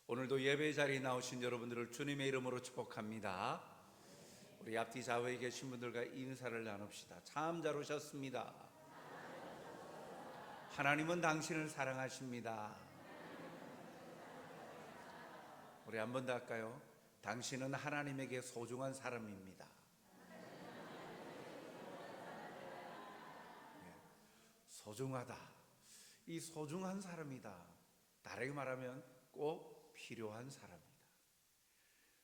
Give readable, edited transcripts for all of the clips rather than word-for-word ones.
오늘도 예배 자리에 나오신 여러분들을 주님의 이름으로 축복합니다. 우리 앞뒤 좌우에 계신 분들과 인사를 나눕시다. 참 잘 오셨습니다. 하나님은 당신을 사랑하십니다. 우리 한 번 더 할까요? 당신은 하나님에게 소중한 사람입니다. 소중하다. 이 소중한 사람이다. 다르게 말하면 꼭 필요한 사람이다.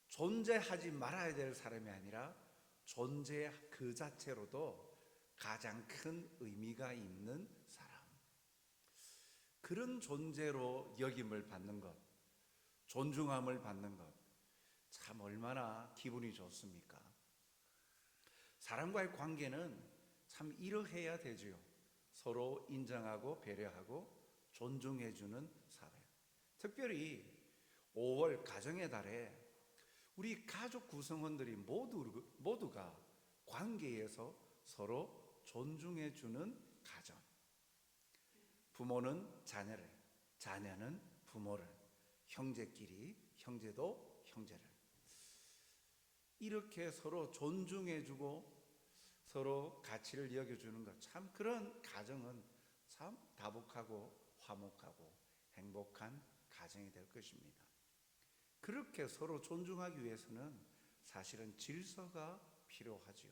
존재하지 말아야 될 사람이 아니라 존재 그 자체로도 가장 큰 의미가 있는 사람. 그런 존재로 여김을 받는 것, 존중함을 받는 것, 참 얼마나 기분이 좋습니까? 사람과의 관계는 참 이러해야 되지요. 서로 인정하고 배려하고 존중해주는 사회. 특별히 5월 가정의 달에 우리 가족 구성원들이 모두가 관계에서 서로 존중해주는 가정. 부모는 자녀를, 자녀는 부모를, 형제끼리 형제도 형제를 이렇게 서로 존중해주고 서로 가치를 여겨주는 것, 참 그런 가정은 참 다복하고 화목하고 행복한 가정이 될 것입니다. 그렇게 서로 존중하기 위해서는 사실은 질서가 필요하지요.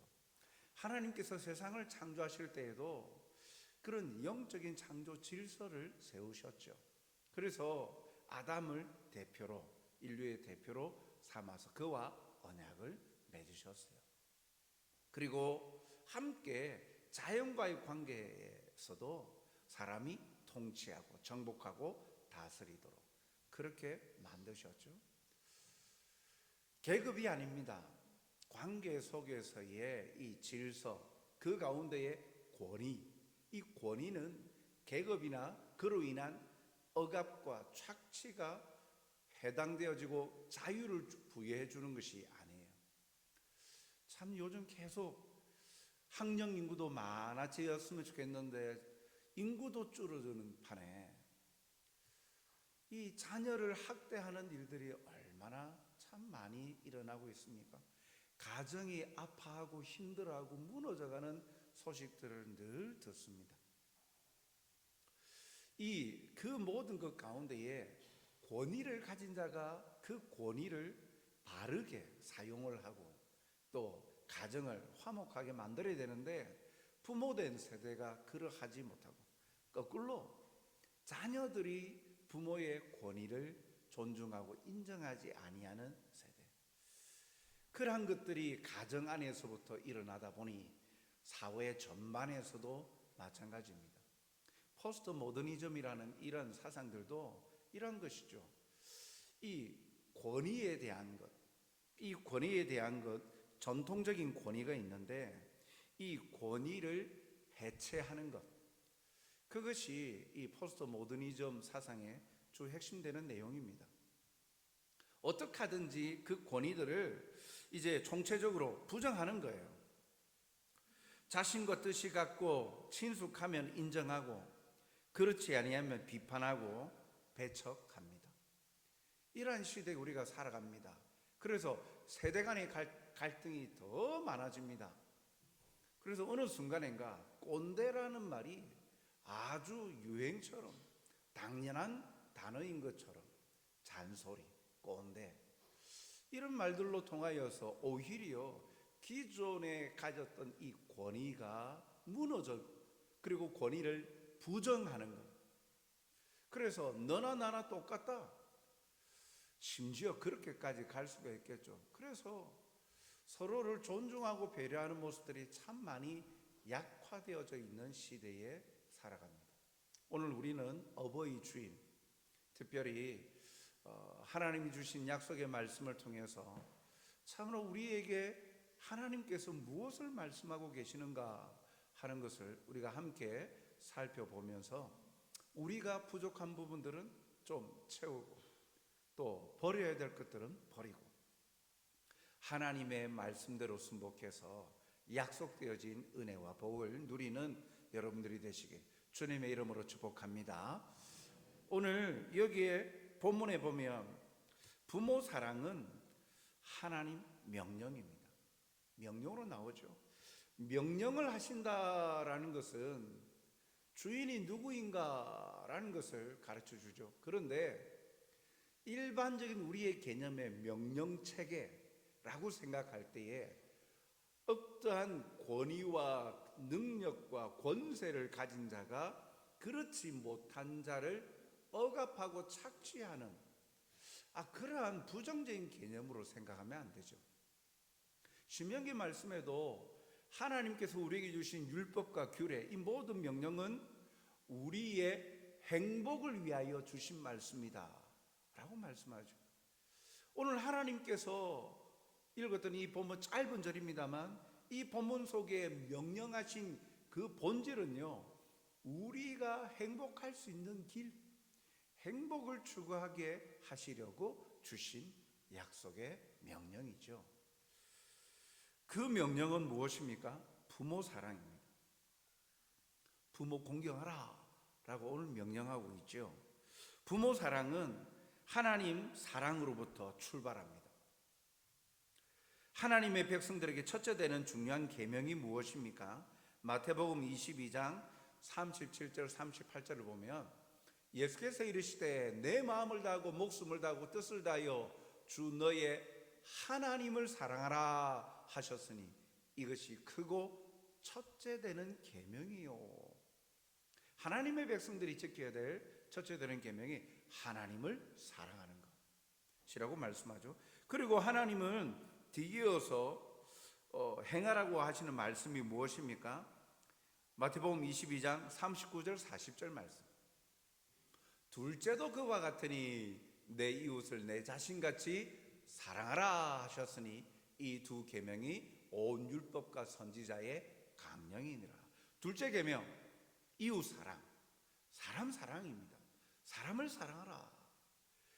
하나님께서 세상을 창조하실 때에도 그런 영적인 창조 질서를 세우셨죠. 그래서 아담을 대표로, 인류의 대표로 삼아서 그와 언약을 맺으셨어요. 그리고 함께 자연과의 관계에서도 사람이 통치하고 정복하고 다스리도록 그렇게 만드셨죠. 계급이 아닙니다. 관계 속에서의 이 질서, 그 가운데의 권위, 이 권위는 계급이나 그로 인한 억압과 착취가 해당되어지고 자유를 부여해 주는 것이 아니에요. 참 요즘 계속 학령 인구도 많아졌으면 좋겠는데 인구도 줄어드는 판에 이 자녀를 학대하는 일들이 얼마나 참 많이 일어나고 있습니까? 가정이 아파하고 힘들어하고 무너져가는 소식들을 늘 듣습니다. 그 모든 것 가운데에 권위를 가진 자가 그 권위를 바르게 사용을 하고 또 가정을 화목하게 만들어야 되는데 부모된 세대가 그러하지 못하고 거꾸로 자녀들이 부모의 권위를 존중하고 인정하지 아니하는 세대. 그러한 것들이 가정 안에서부터 일어나다 보니 사회 전반에서도 마찬가지입니다. 포스트 모더니즘이라는 이런 사상들도 이런 것이죠. 이 권위에 대한 것, 이 권위에 대한 것, 전통적인 권위가 있는데 이 권위를 해체하는 것, 그것이 이 포스트 모더니즘 사상의 주 핵심되는 내용입니다. 어떻게 하든지 그 권위들을 이제 총체적으로 부정하는 거예요. 자신과 뜻이 같고 친숙하면 인정하고 그렇지 아니하면 비판하고 배척합니다. 이러한 시대에 우리가 살아갑니다. 그래서 세대 간의 갈등이 더 많아집니다. 그래서 어느 순간인가 꼰대라는 말이 아주 유행처럼 당연한 단어인 것처럼 잔소리, 꼰대 이런 말들로 통하여서 오히려 기존에 가졌던 이 권위가 무너져 그리고 권위를 부정하는 것. 그래서 너나 나나 똑같다. 심지어 그렇게까지 갈 수가 있겠죠. 그래서 서로를 존중하고 배려하는 모습들이 참 많이 약화되어져 있는 시대에 살아갑니다. 오늘 우리는 어버이 주일, 특별히 하나님이 주신 약속의 말씀을 통해서 참으로 우리에게 하나님께서 무엇을 말씀하고 계시는가 하는 것을 우리가 함께 살펴보면서 우리가 부족한 부분들은 좀 채우고 또 버려야 될 것들은 버리고 하나님의 말씀대로 순복해서 약속되어진 은혜와 복을 누리는 여러분들이 되시길 주님의 이름으로 축복합니다. 오늘 여기에 본문에 보면 부모 사랑은 하나님 명령입니다. 명령으로 나오죠. 명령을 하신다라는 것은 주인이 누구인가라는 것을 가르쳐 주죠. 그런데 일반적인 우리의 개념의 명령체계라고 생각할 때에 어떠한 권위와 능력과 권세를 가진 자가 그렇지 못한 자를 억압하고 착취하는 그러한 부정적인 개념으로 생각하면 안 되죠. 신명기 말씀에도 하나님께서 우리에게 주신 율법과 규례, 이 모든 명령은 우리의 행복을 위하여 주신 말씀이다 라고 말씀하죠. 오늘 하나님께서 읽었던 이 본문, 짧은 절입니다만 이 본문 속에 명령하신 그 본질은요, 우리가 행복할 수 있는 길, 행복을 추구하게 하시려고 주신 약속의 명령이죠. 그 명령은 무엇입니까? 부모 사랑입니다. 부모 공경하라 라고 오늘 명령하고 있죠. 부모 사랑은 하나님 사랑으로부터 출발합니다. 하나님의 백성들에게 첫째 되는 중요한 계명이 무엇입니까? 마태복음 22장 37절 38절을 보면 예수께서 이르시되 내 마음을 다하고 목숨을 다하고 뜻을 다하여 주 너의 하나님을 사랑하라 하셨으니 이것이 크고 첫째 되는 계명이요. 하나님의 백성들이 지켜야 될 첫째 되는 계명이 하나님을 사랑하는 것이라고 말씀하죠. 그리고 하나님은 뒤이어서 행하라고 하시는 말씀이 무엇입니까? 마태복음 22장 39절 40절 말씀. 둘째도 그와 같으니 내 이웃을 내 자신같이 사랑하라 하셨으니 이 두 계명이 온 율법과 선지자의 강령이니라. 둘째 계명, 이웃 사랑, 사람 사랑입니다. 사람을 사랑하라.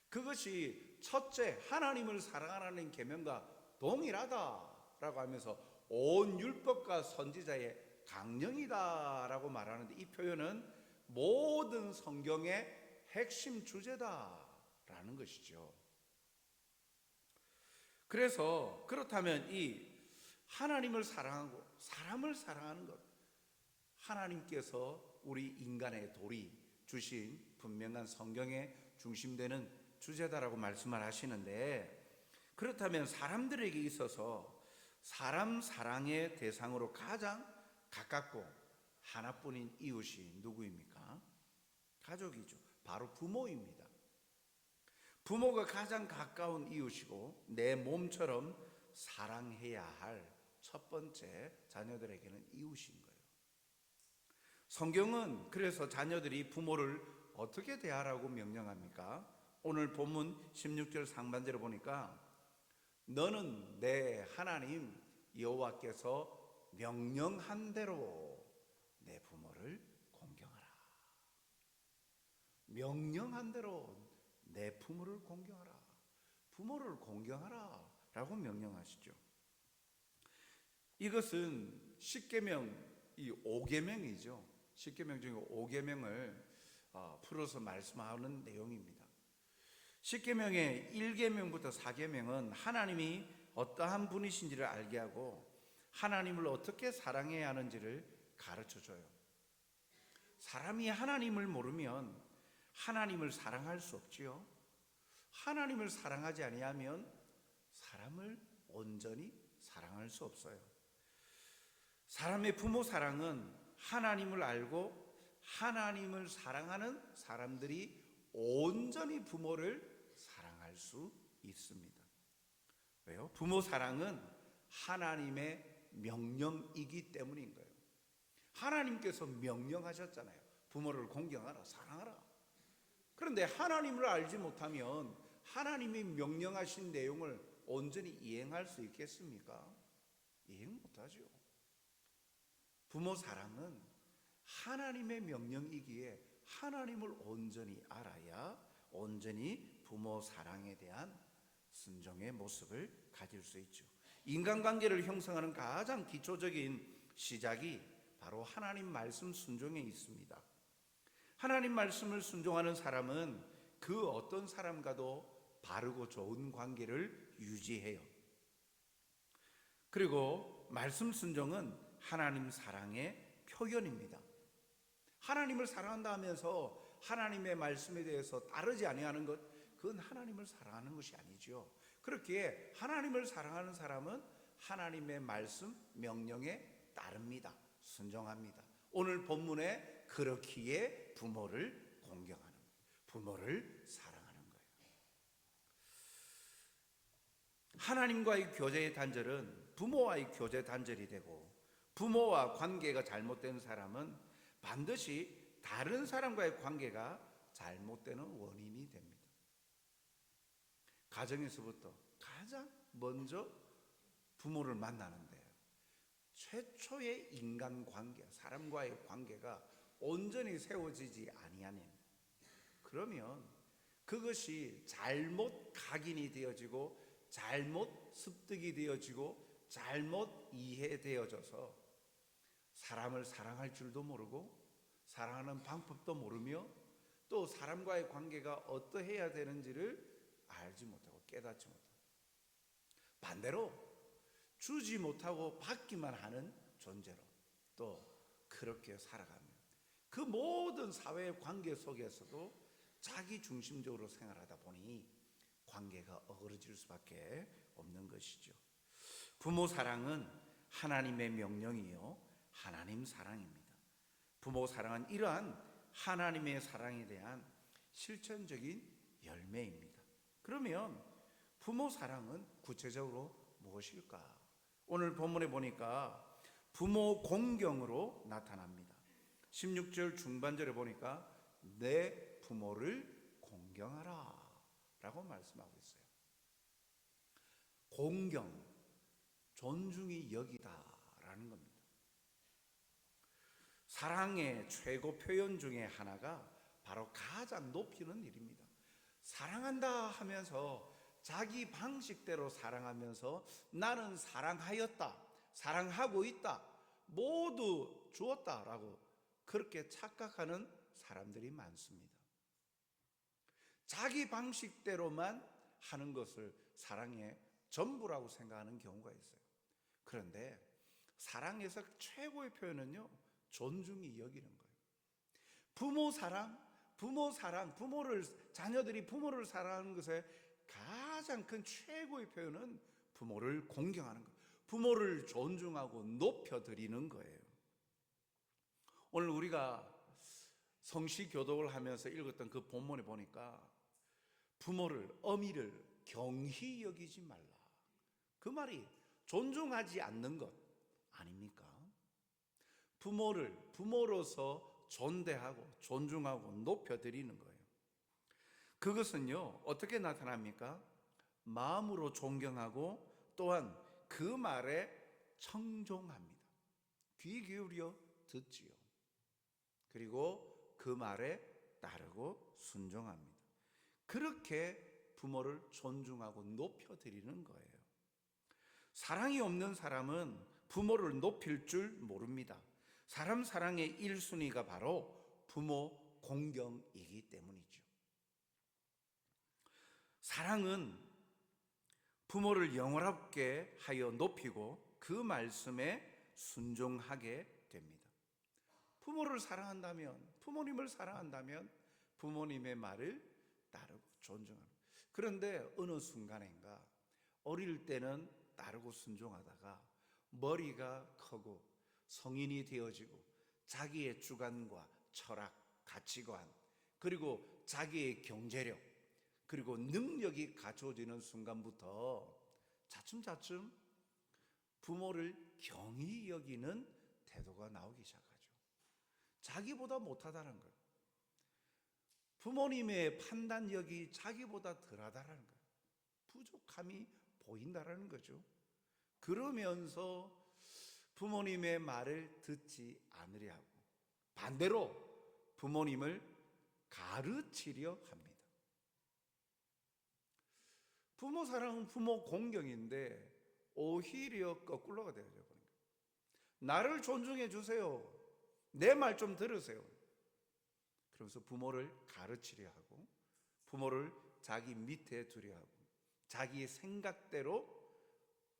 그것이 첫째 하나님을 사랑하라는 계명과 동일하다라고 하면서 온 율법과 선지자의 강령이다라고 말하는데, 이 표현은 모든 성경의 핵심 주제다라는 것이죠. 그래서 그렇다면 이 하나님을 사랑하고 사람을 사랑하는 것, 하나님께서 우리 인간의 도리 주신 분명한 성경의 중심되는 주제다라고 말씀을 하시는데, 그렇다면 사람들에게 있어서 사람 사랑의 대상으로 가장 가깝고 하나뿐인 이웃이 누구입니까? 가족이죠. 바로 부모입니다. 부모가 가장 가까운 이웃이고 내 몸처럼 사랑해야 할 첫 번째 자녀들에게는 이웃인 거예요. 성경은 그래서 자녀들이 부모를 어떻게 대하라고 명령합니까? 오늘 본문 16절 상반절을 보니까 너는 내 하나님 여호와께서 명령한 대로 내 부모를 공경하라. 명령한 대로 내 부모를 공경하라. 부모를 공경하라 라고 명령하시죠. 이것은 십계명, 이 5계명이죠. 십계명 중에 5계명을 풀어서 말씀하는 내용입니다. 십계명의 1계명부터 4계명은 하나님이 어떠한 분이신지를 알게 하고 하나님을 어떻게 사랑해야 하는지를 가르쳐줘요. 사람이 하나님을 모르면 하나님을 사랑할 수 없지요. 하나님을 사랑하지 아니하면 사람을 온전히 사랑할 수 없어요. 사람의 부모 사랑은 하나님을 알고 하나님을 사랑하는 사람들이 온전히 부모를 사랑할 수 있습니다. 왜요? 부모 사랑은 하나님의 명령이기 때문인 거예요. 하나님께서 명령하셨잖아요. 부모를 공경하라, 사랑하라. 그런데 하나님을 알지 못하면 하나님이 명령하신 내용을 온전히 이행할 수 있겠습니까? 이행 못하죠. 부모 사랑은 하나님의 명령이기에 하나님을 온전히 알아야 온전히 부모 사랑에 대한 순종의 모습을 가질 수 있죠. 인간관계를 형성하는 가장 기초적인 시작이 바로 하나님 말씀 순종에 있습니다. 하나님 말씀을 순종하는 사람은 그 어떤 사람과도 바르고 좋은 관계를 유지해요. 그리고 말씀 순종은 하나님 사랑의 표현입니다. 하나님을 사랑한다 하면서 하나님의 말씀에 대해서 따르지 아니하는 것, 그건 하나님을 사랑하는 것이 아니죠. 그렇기에 하나님을 사랑하는 사람은 하나님의 말씀, 명령에 따릅니다. 순종합니다. 오늘 본문에 그렇기에 부모를 공경하는 거예요. 부모를 사랑하는 거예요. 하나님과의 교제의 단절은 부모와의 교제 단절이 되고, 부모와 관계가 잘못된 사람은 반드시 다른 사람과의 관계가 잘못되는 원인이 됩니다. 가정에서부터 가장 먼저 부모를 만나는데, 최초의 인간관계, 사람과의 관계가 온전히 세워지지 아니하니, 그러면 그것이 잘못 각인이 되어지고 잘못 습득이 되어지고 잘못 이해되어져서 사람을 사랑할 줄도 모르고 사랑하는 방법도 모르며 또 사람과의 관계가 어떠해야 되는지를 알지 못하고 깨닫지 못하고, 반대로 주지 못하고 받기만 하는 존재로 또 그렇게 살아가며, 그 모든 사회의 관계 속에서도 자기 중심적으로 생활하다 보니 관계가 어그러질 수밖에 없는 것이죠. 부모 사랑은 하나님의 명령이요 하나님 사랑입니다. 부모 사랑은 이러한 하나님의 사랑에 대한 실천적인 열매입니다. 그러면 부모 사랑은 구체적으로 무엇일까? 오늘 본문에 보니까 부모 공경으로 나타납니다. 16절 중반절에 보니까 내 부모를 공경하라 라고 말씀하고 있어요. 공경, 존중이 여기다 라는 겁니다. 사랑의 최고 표현 중에 하나가 바로 가장 높이는 일입니다. 사랑한다 하면서 자기 방식대로 사랑하면서 나는 사랑하였다, 사랑하고 있다, 모두 주었다라고 그렇게 착각하는 사람들이 많습니다. 자기 방식대로만 하는 것을 사랑의 전부라고 생각하는 경우가 있어요. 그런데 사랑에서 최고의 표현은요, 존중이 여기는 거예요. 자녀들이 부모를 사랑하는 것의 가장 큰 최고의 표현은 부모를 공경하는 것, 부모를 존중하고 높여드리는 거예요. 오늘 우리가 성시교독을 하면서 읽었던 그 본문에 보니까 부모를, 어미를 경히 여기지 말라, 그 말이 존중하지 않는 것 아닙니까? 부모를 부모로서 존대하고 존중하고 높여드리는 거예요. 그것은요 어떻게 나타납니까? 마음으로 존경하고 또한 그 말에 청종합니다. 귀 기울여 듣지요. 그리고 그 말에 따르고 순종합니다. 그렇게 부모를 존중하고 높여드리는 거예요. 사랑이 없는 사람은 부모를 높일 줄 모릅니다. 사람 사랑의 1순위가 바로 부모 공경이기 때문이죠. 사랑은 부모를 영원하게 하여 높이고 그 말씀에 순종하게 됩니다. 부모를 사랑한다면, 부모님을 사랑한다면 부모님의 말을 따르고 존중합니다. 그런데 어느 순간인가 어릴 때는 따르고 순종하다가 머리가 크고 성인이 되어지고 자기의 주관과 철학, 가치관, 그리고 자기의 경제력, 그리고 능력이 갖춰지는 순간부터 차츰차츰 부모를 경히 여기는 태도가 나오기 시작하죠. 자기보다 못하다는 거예요. 부모님의 판단력이 자기보다 덜하다는 거예요. 부족함이 보인다는 거죠. 그러면서 부모님의 말을 듣지 않으려 하고 반대로 부모님을 가르치려 합니다. 부모 사랑은 부모 공경인데 오히려 거꾸로가 되어져 버린 거예요. 나를 존중해 주세요. 내 말 좀 들으세요. 그러면서 부모를 가르치려 하고 부모를 자기 밑에 두려 하고 자기의 생각대로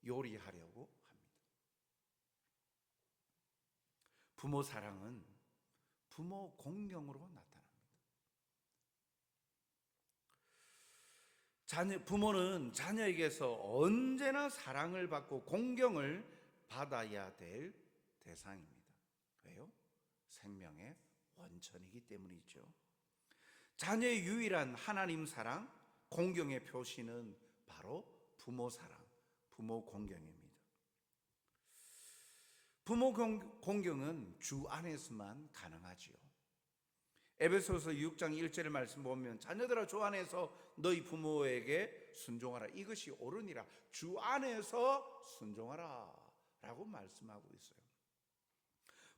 요리하려고 합니다. 부모 사랑은 부모 공경으로 나타납니다. 부모는 자녀에게서 언제나 사랑을 받고 공경을 받아야 될 대상입니다. 왜요? 생명의 원천이기 때문이죠. 자녀의 유일한 하나님 사랑, 공경의 표시는 바로 부모 사랑, 부모 공경입니다. 부모 공경은 주 안에서만 가능하지요. 에베소서 6장 1절의 말씀 보면 자녀들아 주 안에서 너희 부모에게 순종하라. 이것이 옳으니라. 주 안에서 순종하라 라고 말씀하고 있어요.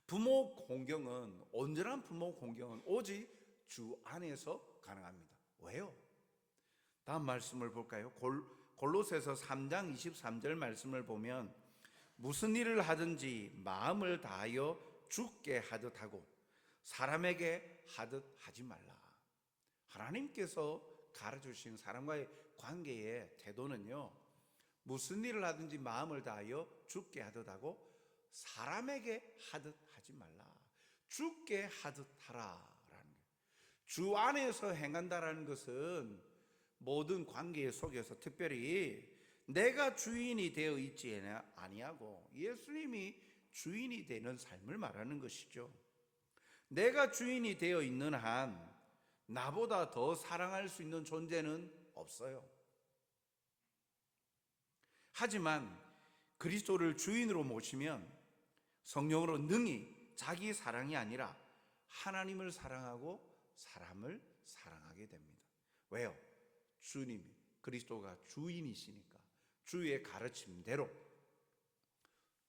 부모 공경은, 온전한 부모 공경은 오직 주 안에서 가능합니다. 왜요? 다음 말씀을 볼까요? 골로새서 3장 23절 말씀을 보면 무슨 일을 하든지 마음을 다하여 주께 하듯 하고 사람에게 하듯 하지 말라. 하나님께서 가르쳐주신 사람과의 관계의 태도는요, 무슨 일을 하든지 마음을 다하여 주께 하듯 하고 사람에게 하듯 하지 말라. 주께 하듯 하라라는 거예요. 주 안에서 행한다라는 것은 모든 관계 속에서 특별히 내가 주인이 되어 있지 아니하고 예수님이 주인이 되는 삶을 말하는 것이죠. 내가 주인이 되어 있는 한 나보다 더 사랑할 수 있는 존재는 없어요. 하지만 그리스도를 주인으로 모시면 성령으로 능히 자기 사랑이 아니라 하나님을 사랑하고 사람을 사랑하게 됩니다. 왜요? 주님이, 그리스도가 주인이시니까 주의 가르침대로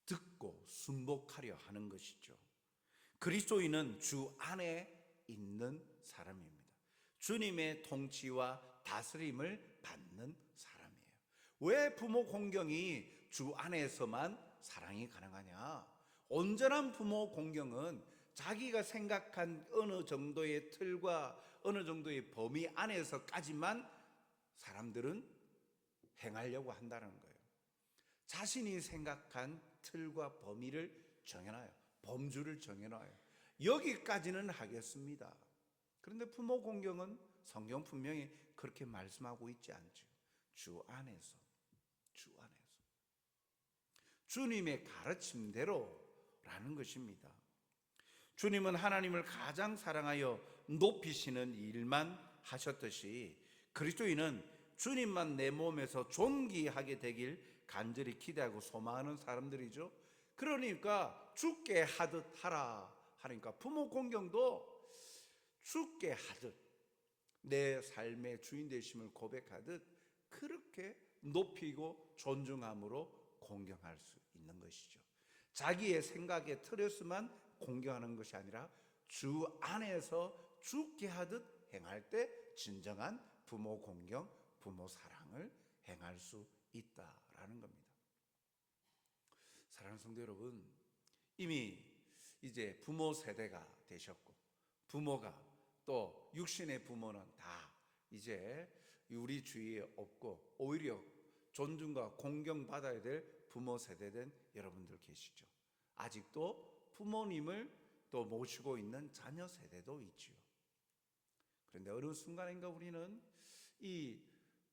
듣고 순복하려 하는 것이죠. 그리스도인은 주 안에 있는 사람입니다. 주님의 통치와 다스림을 받는 사람이에요. 왜 부모 공경이 주 안에서만 사랑이 가능하냐? 온전한 부모 공경은 자기가 생각한 어느 정도의 틀과 어느 정도의 범위 안에서까지만 사람들은 행하려고 한다는 거예요. 자신이 생각한 틀과 범위를 정해놔요. 범주를 정해놔요. 여기까지는 하겠습니다. 그런데 부모 공경은 성경 분명히 그렇게 말씀하고 있지 않죠. 주 안에서 주님의 가르침대로라는 것입니다. 주님은 하나님을 가장 사랑하여 높이시는 일만 하셨듯이 그리스도인은 주님만 내 몸에서 존귀하게 되길 간절히 기대하고 소망하는 사람들이죠. 그러니까 주께 하듯 하라 하니까 부모 공경도 주께 하듯 내 삶의 주인 되심을 고백하듯 그렇게 높이고 존중함으로 공경할 수 있는 것이죠. 자기의 생각에 틀에서만 공경하는 것이 아니라 주 안에서 주께 하듯 행할 때 진정한 부모 공경, 부모 사랑을 행할 수 있다라는 겁니다. 사랑하는 성도 여러분, 이미 이제 부모 세대가 되셨고 부모가 또 육신의 부모는 다 이제 우리 주위에 없고 오히려 존중과 공경받아야 될 부모 세대된 여러분들 계시죠. 아직도 부모님을 또 모시고 있는 자녀 세대도 있지요. 그런데 어느 순간인가 우리는 이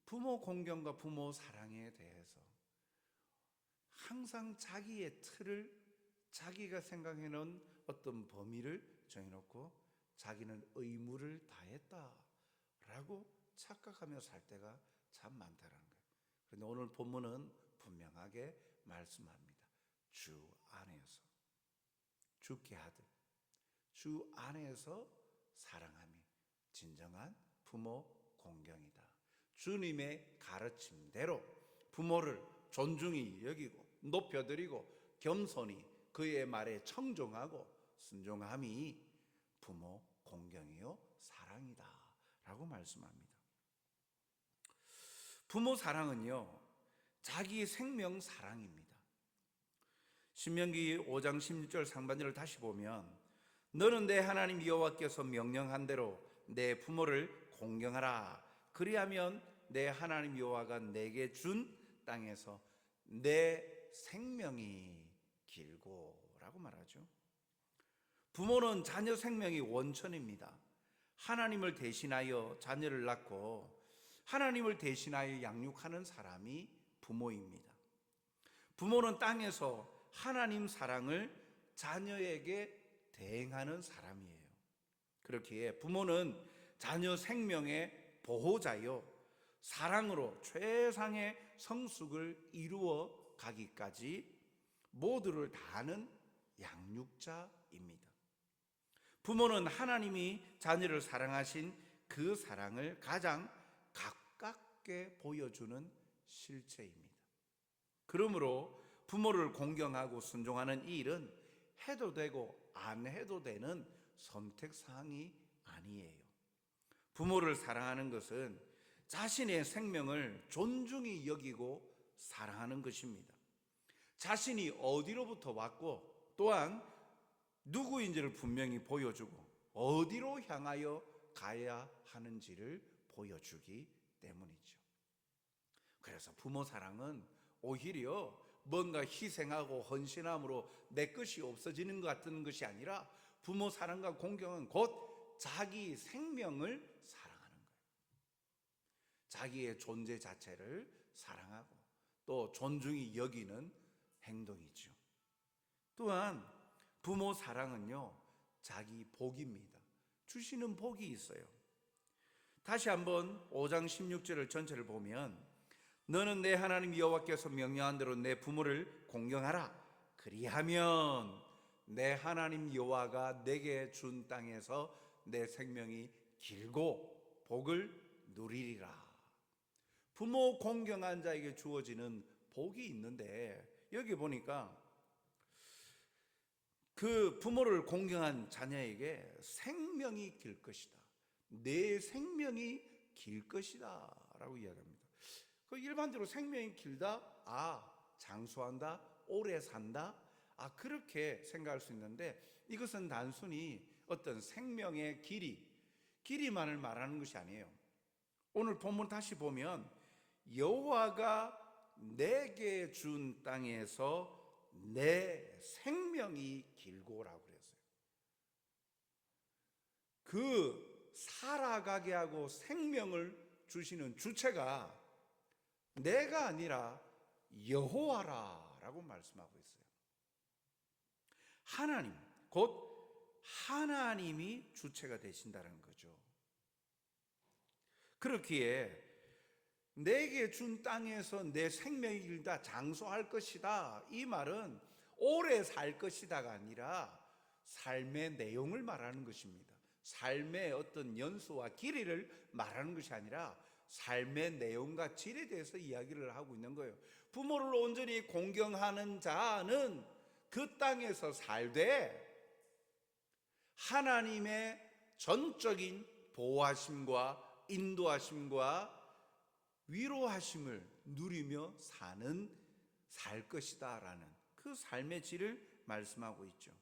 부모 공경과 부모 사랑에 대해서 항상 자기의 틀을 자기가 생각해 놓은 어떤 범위를 정해놓고 자기는 의무를 다했다라고 착각하며 살 때가 참 많다는 거예요. 그런데 오늘 본문은 분명하게 말씀합니다. 주 안에서 주께 하듯 주 안에서 사랑함이 진정한 부모 공경이다. 주님의 가르침대로 부모를 존중히 여기고 높여드리고 겸손히 그의 말에 청종하고 순종함이 부모 공경이요 사랑이다 라고 말씀합니다. 부모 사랑은요 자기 생명 사랑입니다. 신명기 5장 16절 상반절을 다시 보면 너는 내 하나님 여호와께서 명령한 대로 내 부모를 공경하라. 그리하면 내 하나님 여호와가 내게 준 땅에서 내 생명이 길고라고 말하죠. 부모는 자녀 생명이 원천입니다. 하나님을 대신하여 자녀를 낳고 하나님을 대신하여 양육하는 사람이 부모입니다. 부모는 땅에서 하나님 사랑을 자녀에게 대행하는 사람이에요. 그렇기에 부모는 자녀 생명의 보호자요, 사랑으로 최상의 성숙을 이루어 가기까지 모두를 다하는 양육자입니다. 부모는 하나님이 자녀를 사랑하신 그 사랑을 가장 가깝게 보여주는 실체입니다. 그러므로 부모를 공경하고 순종하는 이 일은 해도 되고 안 해도 되는 선택사항이 아니에요. 부모를 사랑하는 것은 자신의 생명을 존중히 여기고 사랑하는 것입니다. 자신이 어디로부터 왔고 또한 누구인지를 분명히 보여주고 어디로 향하여 가야 하는지를 보여주기 때문이죠. 그래서 부모 사랑은 오히려 뭔가 희생하고 헌신함으로 내 것이 없어지는 것 같은 것이 아니라 부모 사랑과 공경은 곧 자기 생명을 사랑하는 거예요. 자기의 존재 자체를 사랑하고 또 존중히 여기는 행동이죠. 또한 부모 사랑은요, 자기 복입니다. 주시는 복이 있어요. 다시 한번 5장 16절을 전체를 보면 너는 내 하나님 여호와께서 명령한 대로 내 부모를 공경하라. 그리하면 내 하나님 여호와가 내게 준 땅에서 내 생명이 길고 복을 누리리라. 부모 공경한 자에게 주어지는 복이 있는데 여기 보니까 그 부모를 공경한 자녀에게 생명이 길 것이다. 내 생명이 길 것이다 라고 이야기합니다. 그 일반적으로 생명이 길다, 장수한다, 오래 산다, 그렇게 생각할 수 있는데 이것은 단순히 어떤 생명의 길이만을 말하는 것이 아니에요. 오늘 본문 다시 보면 여호와가 내게 준 땅에서 내 생명이 길고라고 그랬어요. 그 살아가게 하고 생명을 주시는 주체가 내가 아니라 여호와라라고 말씀하고 있어요. 하나님, 곧 하나님이 주체가 되신다는 거죠. 그렇기에 내게 준 땅에서 내 생명이 길다, 장수할 것이다, 이 말은 오래 살 것이다가 아니라 삶의 내용을 말하는 것입니다. 삶의 어떤 연수와 길이를 말하는 것이 아니라 삶의 내용과 질에 대해서 이야기를 하고 있는 거예요. 부모를 온전히 공경하는 자는 그 땅에서 살되 하나님의 전적인 보호하심과 인도하심과 위로하심을 누리며 살 것이다 라는 그 삶의 질을 말씀하고 있죠.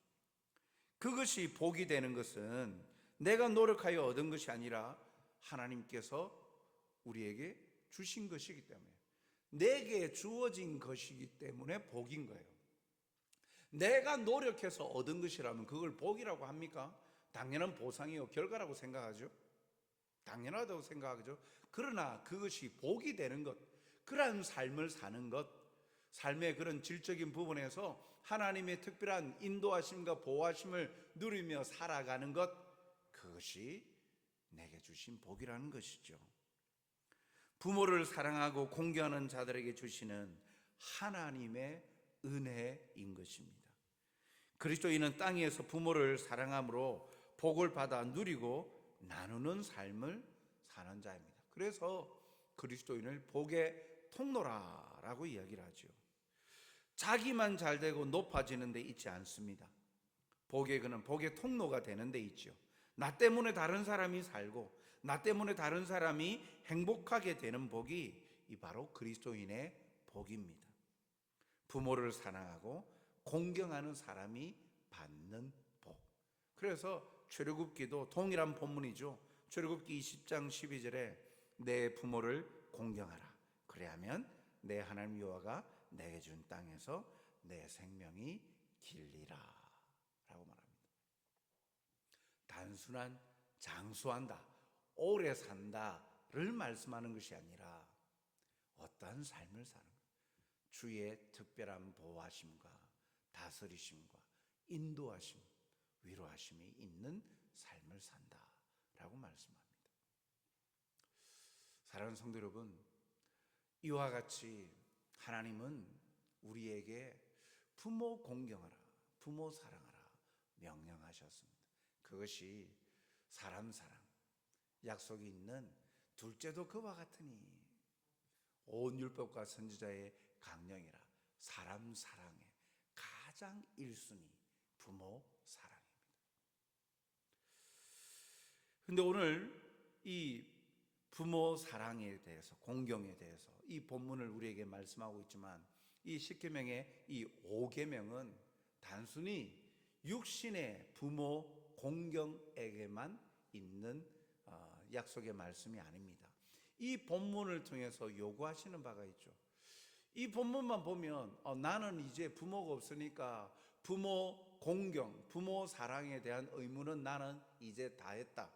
그것이 복이 되는 것은 내가 노력하여 얻은 것이 아니라 하나님께서 우리에게 주신 것이기 때문에, 내게 주어진 것이기 때문에 복인 거예요. 내가 노력해서 얻은 것이라면 그걸 복이라고 합니까? 당연한 보상이요, 결과라고 생각하죠. 당연하다고 생각하죠. 그러나 그것이 복이 되는 것, 그러한 삶을 사는 것, 삶의 그런 질적인 부분에서 하나님의 특별한 인도하심과 보호하심을 누리며 살아가는 것, 그것이 내게 주신 복이라는 것이죠. 부모를 사랑하고 공경하는 자들에게 주시는 하나님의 은혜인 것입니다. 그리스도인은 땅에서 부모를 사랑함으로 복을 받아 누리고 나누는 삶을 사는 자입니다. 그래서 그리스도인을 복의 통로라라고 이야기를 하죠. 자기만 잘되고 높아지는 데 있지 않습니다. 그는 복의 통로가 되는 데 있죠. 나 때문에 다른 사람이 살고 나 때문에 다른 사람이 행복하게 되는 복이 바로 그리스도인의 복입니다. 부모를 사랑하고 공경하는 사람이 받는 복. 그래서 출애굽기도 동일한 본문이죠. 출애굽기 20장 12절에 내 부모를 공경하라. 그래야면 내 하나님 여호와가 내게 준 땅에서 내 생명이 길리라 라고 말합니다. 단순한 장수한다, 오래 산다를 말씀하는 것이 아니라 어떠한 삶을 사는 것, 주의 특별한 보호하심과 다스리심과 인도하심, 위로하심이 있는 삶을 산다라고 말씀합니다. 사랑하는 성도 여러분, 이와 같이 하나님은 우리에게 부모 공경하라, 부모 사랑하라 명령하셨습니다. 그것이 사람 사랑, 약속이 있는 둘째도 그와 같으니 온 율법과 선지자의 강령이라. 사람 사랑의 가장 1순위 부모 사랑입니다. 그런데 오늘 이 부모 사랑에 대해서, 공경에 대해서 이 본문을 우리에게 말씀하고 있지만 이 10계명의 이 5계명은 단순히 육신의 부모 공경에게만 있는 약속의 말씀이 아닙니다. 이 본문을 통해서 요구하시는 바가 있죠. 이 본문만 보면 나는 이제 부모가 없으니까 부모 공경, 부모 사랑에 대한 의무는 나는 이제 다 했다.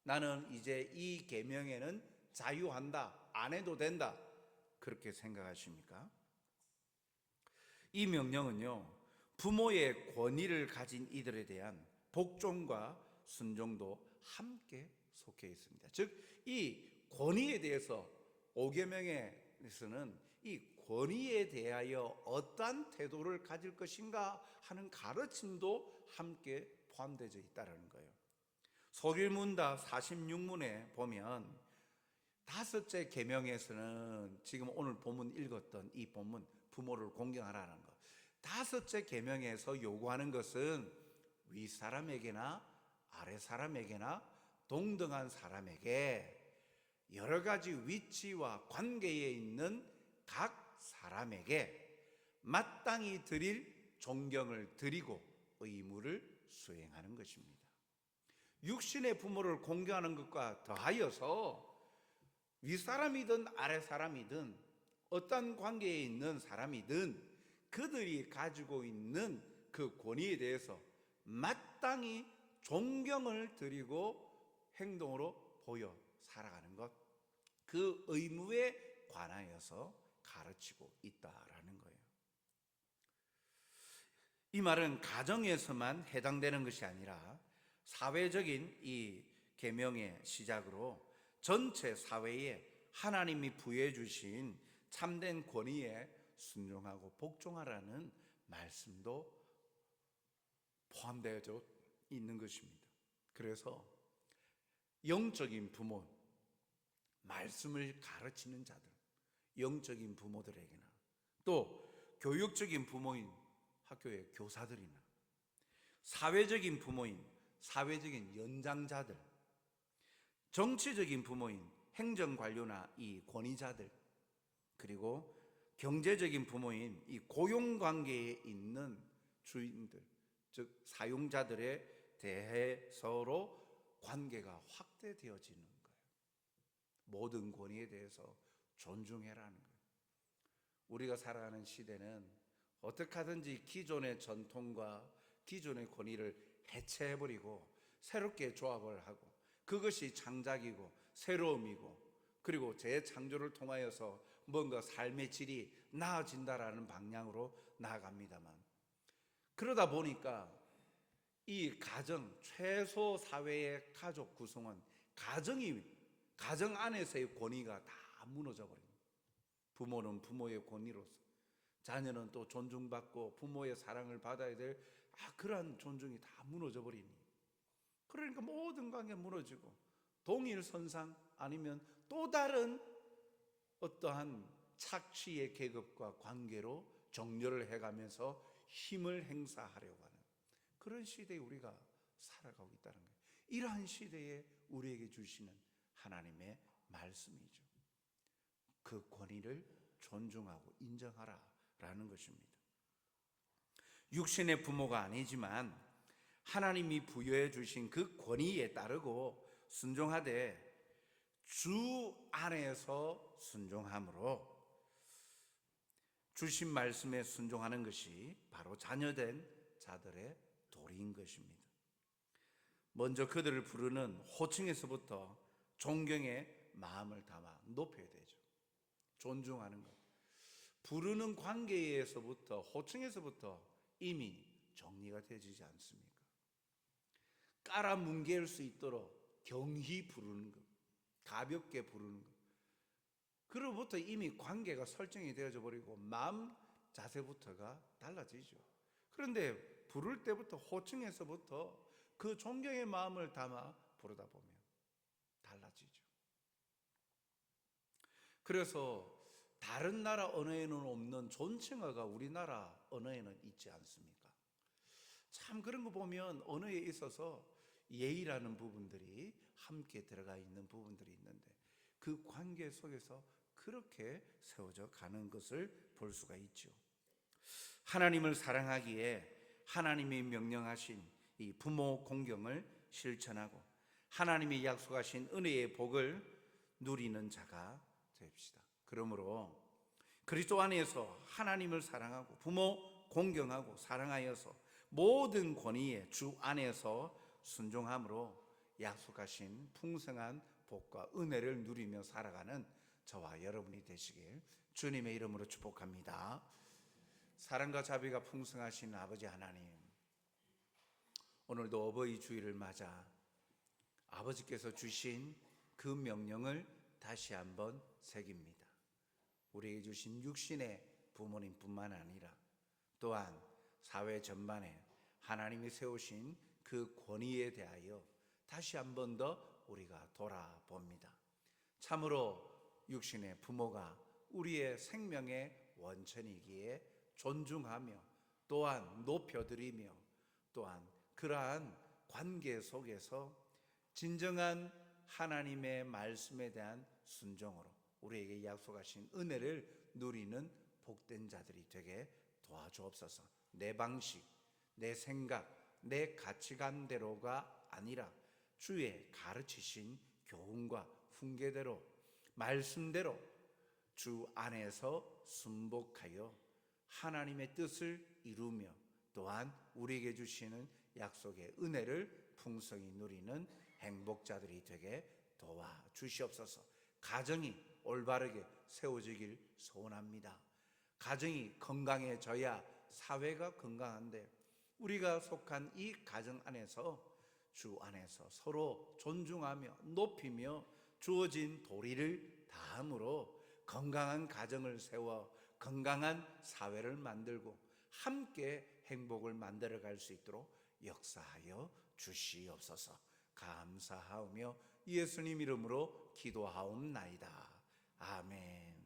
나는 이제 이 계명에는 자유한다, 안 해도 된다, 그렇게 생각하십니까? 이 명령은요, 부모의 권위를 가진 이들에 대한 복종과 순종도 함께 속해 있습니다. 즉, 이 권위에 대해서 5계명에서는 이 권위에 대하여 어떠한 태도를 가질 것인가 하는 가르침도 함께 포함되어 있다는 거예요. 소길문답 46문에 보면 5째 계명에서는 지금 오늘 본문 읽었던 이 본문 부모를 공경하라는 것, 5째 계명에서 요구하는 것은 윗사람에게나 아랫사람에게나 동등한 사람에게 여러 가지 위치와 관계에 있는 각 사람에게 마땅히 드릴 존경을 드리고 의무를 수행하는 것입니다. 육신의 부모를 공경하는 것과 더하여서 윗사람이든 아랫사람이든 어떤 관계에 있는 사람이든 그들이 가지고 있는 그 권위에 대해서 마땅히 존경을 드리고 행동으로 보여 살아가는 것, 그 의무에 관하여서 가르치고 있다라는 거예요. 이 말은 가정에서만 해당되는 것이 아니라 사회적인 이 계명의 시작으로 전체 사회에 하나님이 부여해 주신 참된 권위에 순종하고 복종하라는 말씀도 포함되어 있는 것입니다. 그래서 영적인 부모, 말씀을 가르치는 자들, 영적인 부모들에게나 또 교육적인 부모인 학교의 교사들이나 사회적인 부모인 사회적인 연장자들, 정치적인 부모인 행정관료나 이 권위자들, 그리고 경제적인 부모인 이 고용관계에 있는 주인들, 즉 사용자들에 대해서로 관계가 확대되어지는 거예요. 모든 권위에 대해서 존중해라는 거예요. 우리가 살아가는 시대는 어떻게 하든지 기존의 전통과 기존의 권위를 해체해버리고 새롭게 조합을 하고 그것이 창작이고 새로움이고 그리고 재창조를 통하여서 뭔가 삶의 질이 나아진다라는 방향으로 나아갑니다만, 그러다 보니까 이 가정, 최소 사회의 가족 구성원, 가정 안에서의 권위가 다 무너져 버립니다. 부모는 부모의 권위로서, 자녀는 또 존중받고 부모의 사랑을 받아야 될 그러한 존중이 다 무너져 버리니, 그러니까 모든 관계 무너지고 동일선상 아니면 또 다른 어떠한 착취의 계급과 관계로 정렬을 해가면서 힘을 행사하려고 하는 그런 시대에 우리가 살아가고 있다는 거예요. 이러한 시대에 우리에게 주시는 하나님의 말씀이죠. 그 권위를 존중하고 인정하라라는 것입니다. 육신의 부모가 아니지만 하나님이 부여해 주신 그 권위에 따르고 순종하되 주 안에서 순종함으로 주신 말씀에 순종하는 것이 바로 자녀된 자들의 도리인 것입니다. 먼저 그들을 부르는 호칭에서부터 존경의 마음을 담아 높여야 되죠. 존중하는 것. 부르는 관계에서부터, 호칭에서부터 이미 정리가 되지 않습니까? 깔아뭉갤 수 있도록 경히 부르는 것, 가볍게 부르는 것. 그로부터 이미 관계가 설정이 되어져 버리고 마음 자세부터가 달라지죠. 그런데 부를 때부터, 호칭에서부터 그 존경의 마음을 담아 부르다 보면 달라지죠. 그래서 다른 나라 언어에는 없는 존칭어가 우리나라 언어에는 있지 않습니까? 참 그런 거 보면 언어에 있어서 예의라는 부분들이 함께 들어가 있는 부분들이 있는데 그 관계 속에서 그렇게 세워져 가는 것을 볼 수가 있죠. 하나님을 사랑하기에 하나님이 명령하신 이 부모 공경을 실천하고 하나님이 약속하신 은혜의 복을 누리는 자가 됩시다. 그러므로 그리스도 안에서 하나님을 사랑하고 부모 공경하고 사랑하여서 모든 권위에 주 안에서 순종함으로 약속하신 풍성한 복과 은혜를 누리며 살아가는 저와 여러분이 되시길 주님의 이름으로 축복합니다. 사랑과 자비가 풍성하신 아버지 하나님, 오늘도 어버이 주일을 맞아 아버지께서 주신 그 명령을 다시 한번 새깁니다. 우리에게 주신 육신의 부모님뿐만 아니라 또한 사회 전반에 하나님이 세우신 그 권위에 대하여 다시 한 번 더 우리가 돌아봅니다. 참으로 육신의 부모가 우리의 생명의 원천이기에 존중하며 또한 높여드리며 또한 그러한 관계 속에서 진정한 하나님의 말씀에 대한 순종으로 우리에게 약속하신 은혜를 누리는 복된 자들이 되게 도와주옵소서. 내 방식, 내 생각, 내 가치관대로가 아니라 주의 가르치신 교훈과 훈계대로 말씀대로 주 안에서 순복하여 하나님의 뜻을 이루며 또한 우리에게 주시는 약속의 은혜를 풍성히 누리는 행복자들이 되게 도와주시옵소서. 가정이 올바르게 세워지길 소원합니다. 가정이 건강해져야 사회가 건강한데 우리가 속한 이 가정 안에서 주 안에서 서로 존중하며 높이며 주어진 도리를 다함으로 건강한 가정을 세워 건강한 사회를 만들고 함께 행복을 만들어갈 수 있도록 역사하여 주시옵소서. 감사하며 예수님 이름으로 기도하옵나이다. 아멘.